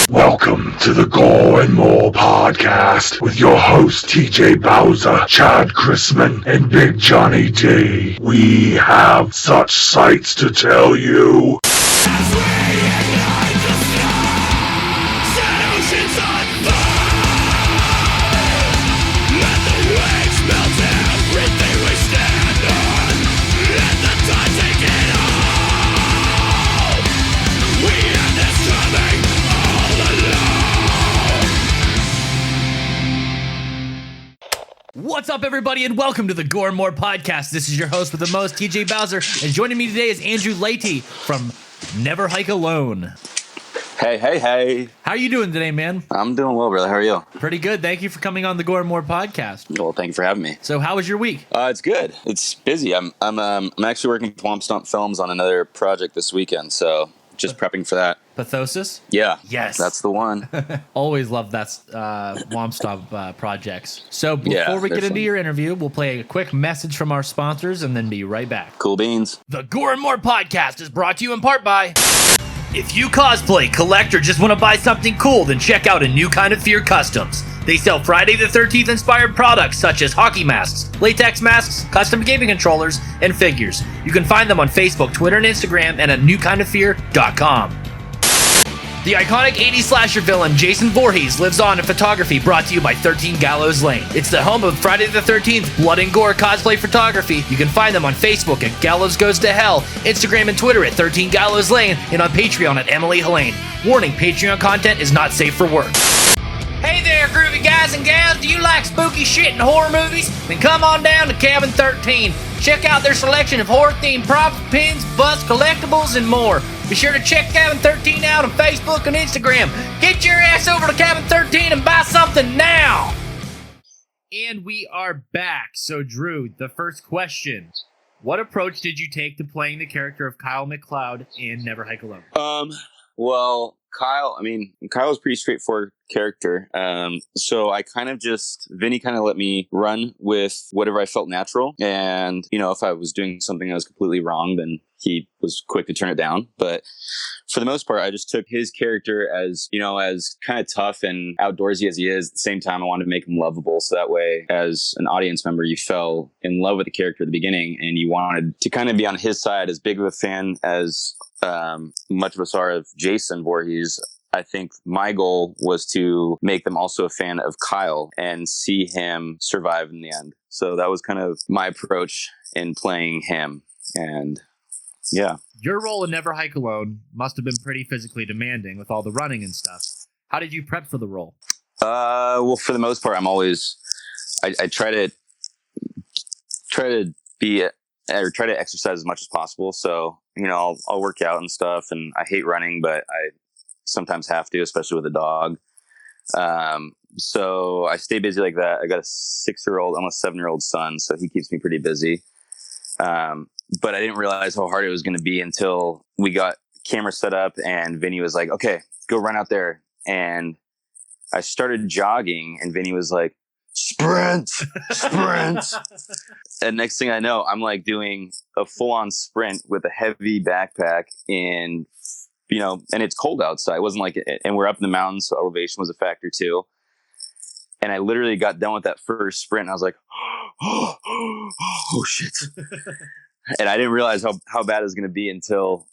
Welcome to the Gore N More podcast with your hosts TJ Bowser, Chad Chrisman, and Big Johnny D. We have such sights to tell you. What's up, everybody, and welcome to the Gore N More podcast. This is your host with the most, TJ Bowser, and joining me today is Andrew Leighty from Never Hike Alone. Hey. How are you doing today, man? I'm doing well, brother. How are you? Pretty good. Thank you for coming on the Gore N More podcast. Well, thank you for having me. So, how was your week? It's good. It's busy. I'm actually working with Womp Stomp Films on another project this weekend, so just prepping for that. Pathosis? Yeah. Yes. That's the one. Always love that Womp Stomp projects. So, before we get into your interview, we'll play a quick message from our sponsors and then be right back. Cool beans. The Gore N More podcast is brought to you in part by... If you cosplay, collect, or just want to buy something cool, then check out A New Kind of Fear Customs. They sell Friday the 13th inspired products such as hockey masks, latex masks, custom gaming controllers, and figures. You can find them on Facebook, Twitter, and Instagram, and at newkindofear.com. The iconic 80s slasher villain Jason Voorhees lives on in photography, brought to you by 13 Gallows Lane. It's the home of Friday the 13th Blood and Gore cosplay photography. You can find them on Facebook at Gallows Goes to Hell, Instagram and Twitter at 13 Gallows Lane, and on Patreon at Emily Helene. Warning, Patreon content is not safe for work. Hey there, groovy guys and gals. Do you like spooky shit and horror movies? Then come on down to Cabin 13. Check out their selection of horror-themed props, pins, busts, collectibles, and more. Be sure to check Cabin 13 out on Facebook and Instagram. Get your ass over to Cabin 13 and buy something now! And we are back. So, Drew, the first question. What approach did you take to playing the character of Kyle McLeod in Never Hike Alone? Well, Kyle's a pretty straightforward character. So I Vinny kind of let me run with whatever I felt natural. And, if I was doing something that was completely wrong, then he was quick to turn it down. But for the most part, I just took his character as kind of tough and outdoorsy as he is. At the same time, I wanted to make him lovable. So that way, as an audience member, you fell in love with the character at the beginning and you wanted to kind of be on his side. As big of a fan as much of us are of Jason Voorhees, I think my goal was to make them also a fan of Kyle and see him survive in the end. So that was kind of my approach in playing him. And yeah. Your role in Never Hike Alone must have been pretty physically demanding with all the running and stuff. How did you prep for the role? Well, for the most part, I try to exercise as much as possible. So, I'll work out and stuff, and I hate running, but I sometimes have to, especially with a dog. So I stay busy like that. I got a 6-year-old, almost 7-year-old son, so he keeps me pretty busy. But I didn't realize how hard it was going to be until we got camera set up and Vinny was like, okay, go run out there. And I started jogging and Vinny was like, sprint. And next thing I know, I'm like doing a full on sprint with a heavy backpack and it's cold outside. It wasn't and we're up in the mountains, so elevation was a factor too. And I literally got done with that first sprint and I was like, oh shit. And I didn't realize how bad it was going to be until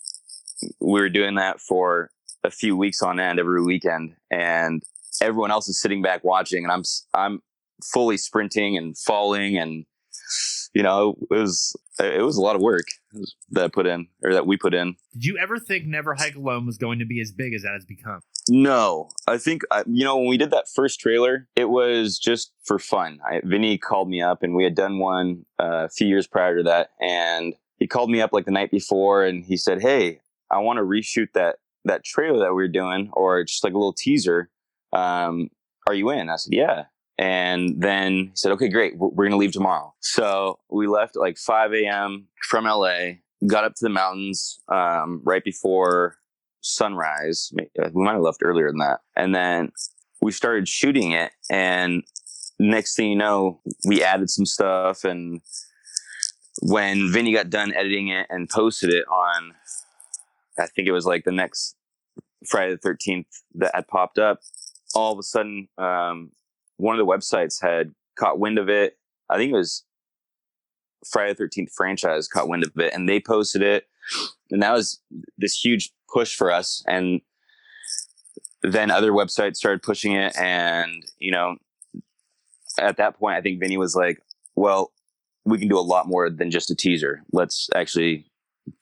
we were doing that for a few weeks on end every weekend. And everyone else is sitting back watching and I'm fully sprinting and falling. And, it was a lot of work that we put in. Did you ever think Never Hike Alone was going to be as big as that has become? No, I think, when we did that first trailer, it was just for fun. Vinny called me up and we had done one a few years prior to that. And he called me up like the night before and he said, hey, I want to reshoot that trailer that we were doing, or just like a little teaser. Are you in? I said, yeah. And then he said, okay, great. We're going to leave tomorrow. So we left at like 5 a.m. from LA, got up to the mountains right before sunrise. We might have left earlier than that. And then we started shooting it. And next thing you know, we added some stuff. And when Vinny got done editing it and posted it on, I think it was like the next Friday the 13th that had popped up, all of a sudden, one of the websites had caught wind of it. I think it was Friday the 13th franchise caught wind of it, and they posted it. And that was this huge push for us. And then other websites started pushing it. And, at that point, I think Vinny was like, well, we can do a lot more than just a teaser. Let's actually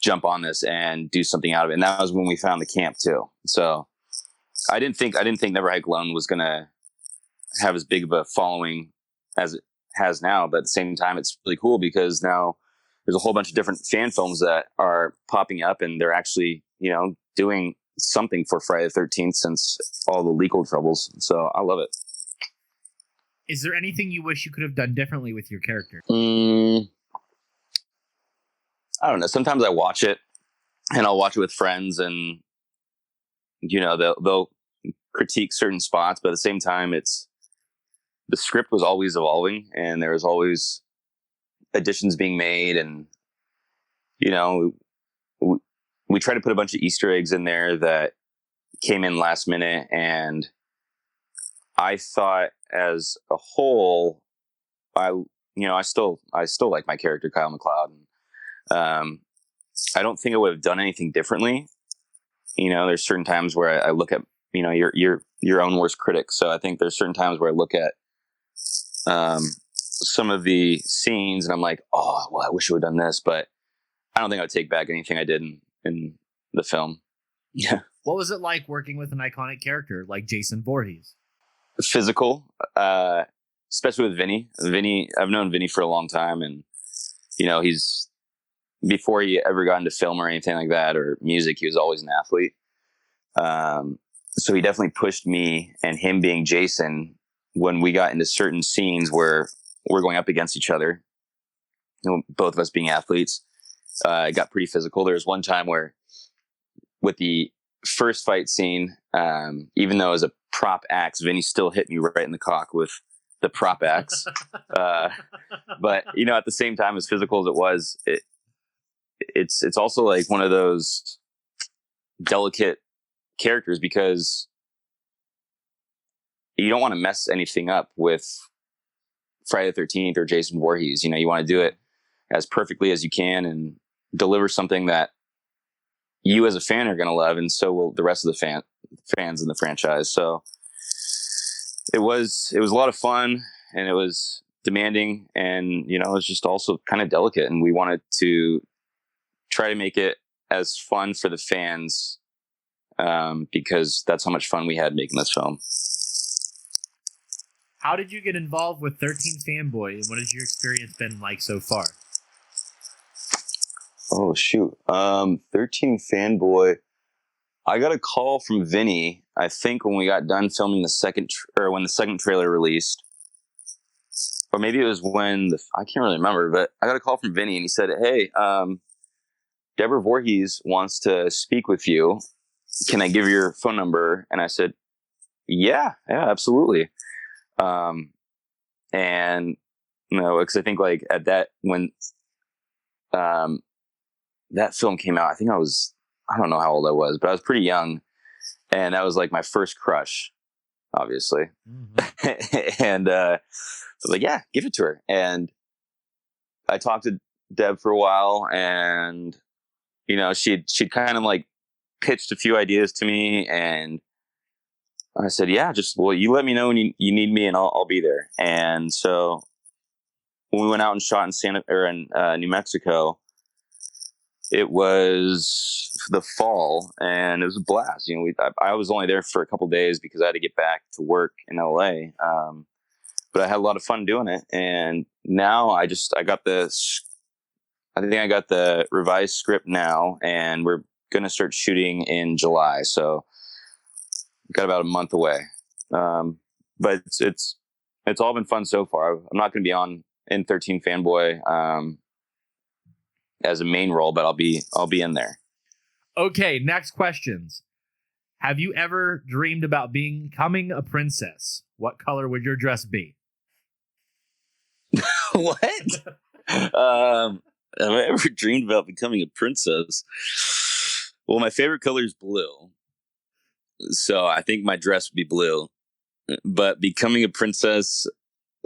jump on this and do something out of it. And that was when we found the camp too. So I didn't think Never Hike Alone was going to have as big of a following as it has now. But at the same time, it's really cool because now there's a whole bunch of different fan films that are popping up, and they're actually, doing something for Friday the 13th since all the legal troubles. So I love it. Is there anything you wish you could have done differently with your character? I don't know. Sometimes I watch it, and I'll watch it with friends, and they'll critique certain spots, but at the same time, the script was always evolving, and there was always additions being made, and we tried to put a bunch of Easter eggs in there that came in last minute, and I thought as a whole, I still like my character Kyle MacLeod. I don't think I would have done anything differently. There's certain times where I look at your own worst critic. So I think there's certain times where I look at some of the scenes and I'm like, oh, well, I wish I would have done this, but I don't think I would take back anything I did in the film. Yeah. What was it like working with an iconic character like Jason Voorhees? Physical, especially with Vinny. I've known Vinny for a long time, and he's, before he ever got into film or anything like that or music, he was always an athlete. So he definitely pushed me, and him being Jason, when we got into certain scenes where we're going up against each other, both of us being athletes, it got pretty physical. There was one time where with the first fight scene, even though it was a prop axe, Vinny still hit me right in the cock with the prop axe. But at the same time, as physical as it was, it's also like one of those delicate characters because you don't want to mess anything up with Friday the 13th or Jason Voorhees. You want to do it as perfectly as you can and deliver something that you as a fan are going to love, and so will the rest of the fans in the franchise. So it was a lot of fun, and it was demanding, and it was just also kind of delicate, and we wanted to try to make it as fun for the fans, because that's how much fun we had making this film. How did you get involved with 13 Fanboy, and what has your experience been like so far? Oh, shoot. 13 Fanboy. I got a call from Vinny, I think when we got done filming the second, or when the second trailer released, or maybe it was when I can't really remember, but I got a call from Vinny and he said, hey, Deborah Voorhees wants to speak with you. Can I give your phone number? And I said, yeah, absolutely. And because I think like at that, when, that film came out, I think I don't know how old I was, but I was pretty young, and that was like my first crush, obviously. Mm-hmm. And I was like, yeah, give it to her. And I talked to Deb for a while, and she'd kind of like pitched a few ideas to me, and I said, yeah, you let me know when you need me, and I'll be there. And so when we went out and shot in New Mexico, it was the fall, and it was a blast. I was only there for a couple days because I had to get back to work in LA. But I had a lot of fun doing it. And now I got I think I got the revised script now, and we're going to start shooting in July. So got about a month away. But it's all been fun so far. I'm not going to be in 13 Fanboy, as a main role, but I'll be in there. Okay, next questions. Have you ever dreamed about becoming a princess? What color would your dress be? What? Have I ever dreamed about becoming a princess? Well, my favorite color is blue. So I think my dress would be blue. But becoming a princess,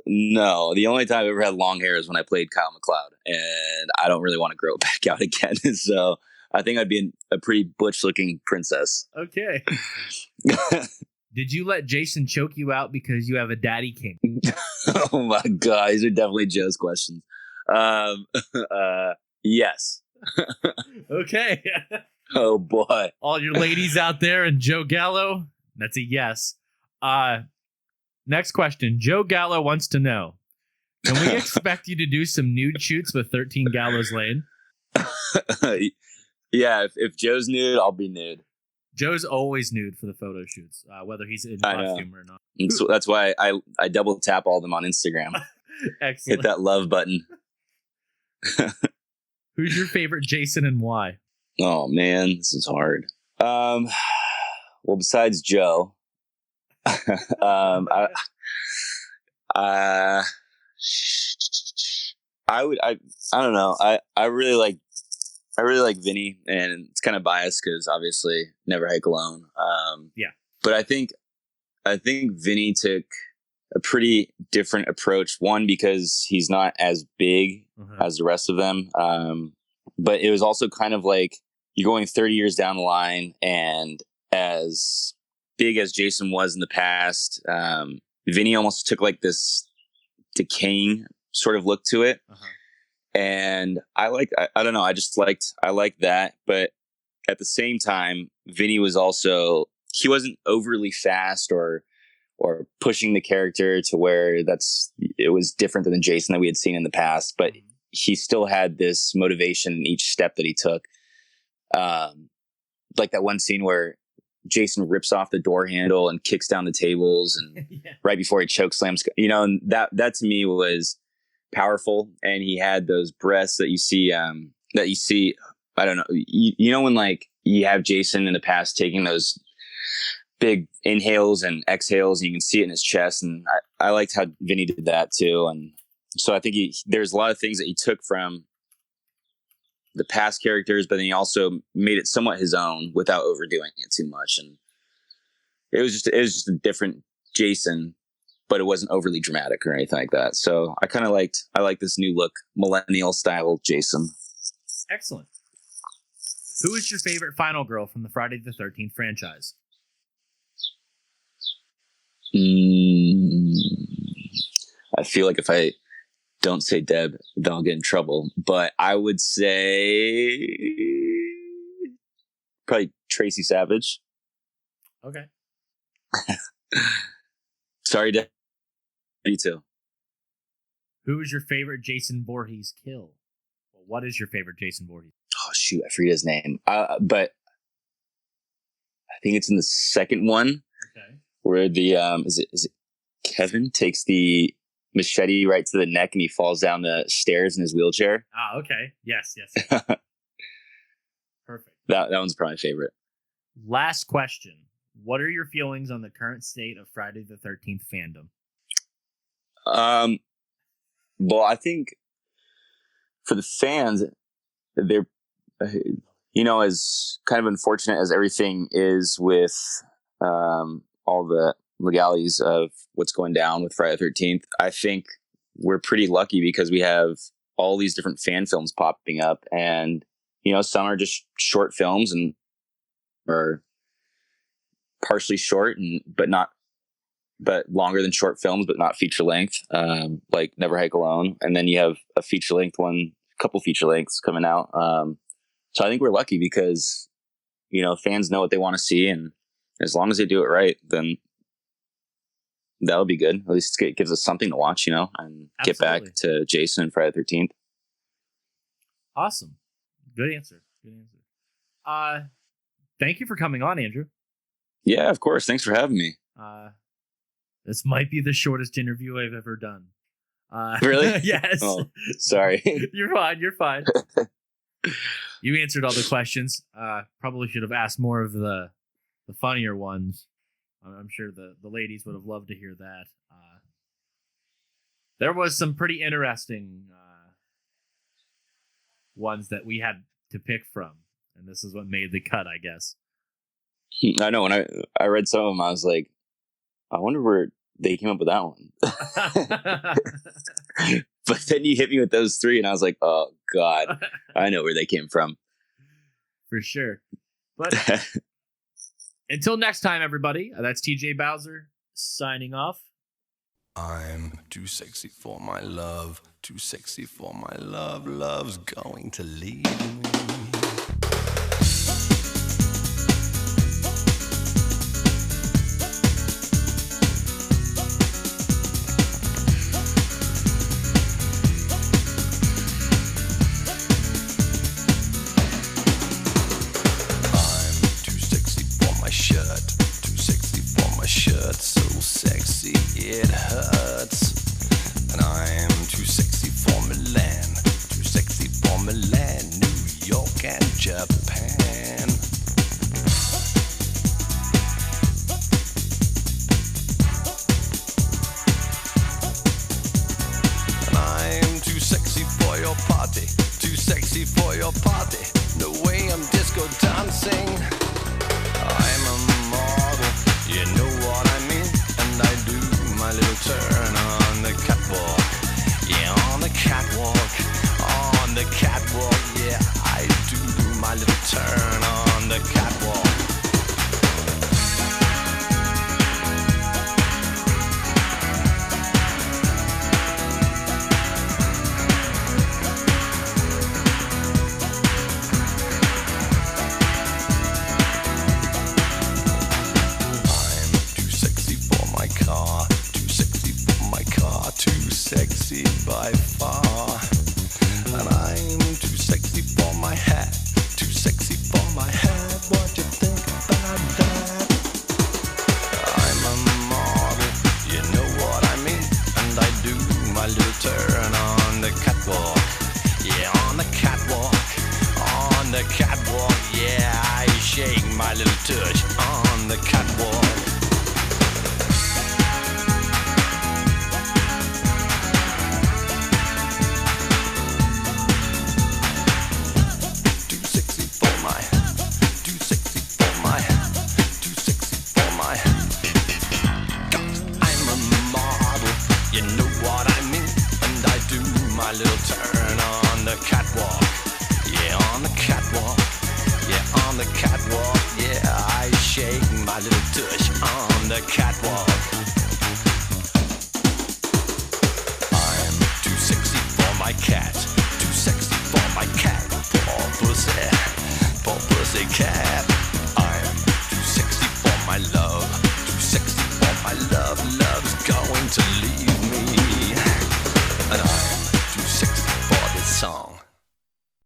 no. The only time I've ever had long hair is when I played Kyle McLeod, and I don't really want to grow it back out again. So I think I'd be a pretty butch-looking princess. Okay. Did you let Jason choke you out because you have a daddy king? Oh my God, these are definitely Joe's questions. Yes. Okay. Oh boy. All your ladies out there and Joe Gallo, that's a yes. Next question. Joe Gallo wants to know, can we expect you to do some nude shoots with 13 Gallows Lane? Yeah, if Joe's nude, I'll be nude. Joe's always nude for the photo shoots, whether he's in costume or not. And so that's why I double tap all of them on Instagram. Excellent. Hit that love button. Who's your favorite Jason and why? Oh man, this is hard. Well, besides Joe, I don't know. I really like Vinny, and it's kind of biased because obviously Never Hike Alone. Yeah. But I think Vinny took a pretty different approach. One, because he's not as big as the rest of them. But it was also kind of like you're going 30 years down the line, and as big as Jason was in the past, Vinny almost took like this decaying sort of look to it. And I don't know. I liked that. But at the same time, Vinny was also, he wasn't overly fast or pushing the character to where it was different than the Jason that we had seen in the past, but he still had this motivation in each step that he took. Like that one scene where Jason rips off the door handle and kicks down the tables and right before he choke slams, and that to me was powerful. And he had those breaths that you see, I don't know, you know, when like you have Jason in the past taking those big inhales and exhales, and you can see it in his chest. And I liked how Vinny did that too. And so I think there's a lot of things that he took from the past characters, but then he also made it somewhat his own without overdoing it too much. And it was just a different Jason, but it wasn't overly dramatic or anything like that. So I like this new look, millennial style Jason. Excellent. Who is your favorite final girl from the Friday the 13th franchise? I feel like if I don't say Deb, then I'll get in trouble. But I would say probably Tracy Savage. Okay. Sorry, Deb. You too. Who is your favorite Jason Voorhees kill? Well, what is your favorite Jason Voorhees? Oh shoot, I forget his name. But I think it's in the second one. Okay. Where the is it Kevin takes the machete right to the neck and he falls down the stairs in his wheelchair. Ah, okay. Yes. Perfect. That one's probably my favorite. Last question. What are your feelings on the current state of Friday the 13th fandom? Well, I think for the fans, they're, as kind of unfortunate as everything is with all the legalities of what's going down with Friday the 13th, I think we're pretty lucky because we have all these different fan films popping up, and some are just short films and or partially short but longer than short films, but not feature length, like Never Hike Alone. And then you have a feature length one, couple feature lengths coming out. So I think we're lucky because fans know what they want to see, and as long as they do it right, then that'll be good. At least it gives us something to watch, and Absolutely. Get back to Jason and Friday the 13th. Awesome. Good answer. Thank you for coming on, Andrew. Yeah, of course. Thanks for having me. This might be the shortest interview I've ever done. Really? Yes. Oh, sorry. You're fine. You answered all the questions. Probably should have asked more of the funnier ones. I'm sure the ladies would have loved to hear that. There was some pretty interesting ones that we had to pick from, and this is what made the cut, I guess. I know when I read some of them, I was like, I wonder where they came up with that one. But then you hit me with those three, and I was like, oh God, I know where they came from. For sure. But until next time, everybody, that's TJ Bowser signing off. I'm too sexy for my love, too sexy for my love, love's going to leave me. So sexy it hurts, and I'm too sexy for Milan, too sexy for Milan, New York and Japan. And I'm too sexy for your party, too sexy for your party, no way I'm disco dancing. I'm a model, you know what I mean, and I do my little turn on the catwalk. Yeah, on the catwalk, on the catwalk. Yeah, I do my little turn on the catwalk. Sexy by far, and I'm too sexy for my hat, too sexy for my hat. What you think about that? I'm a model, you know what I mean, and I do my little turn on the catwalk. Yeah, on the catwalk, on the catwalk. Yeah, I shake my little tush on the catwalk. My little turn on the catwalk. Yeah, on the catwalk. Yeah, on the catwalk. Yeah, I shake my little tush on the catwalk. I'm too sexy for my cat, too sexy for my cat. Poor pussy cat. I'm too sexy for my love, too sexy for my love. Love's going to leave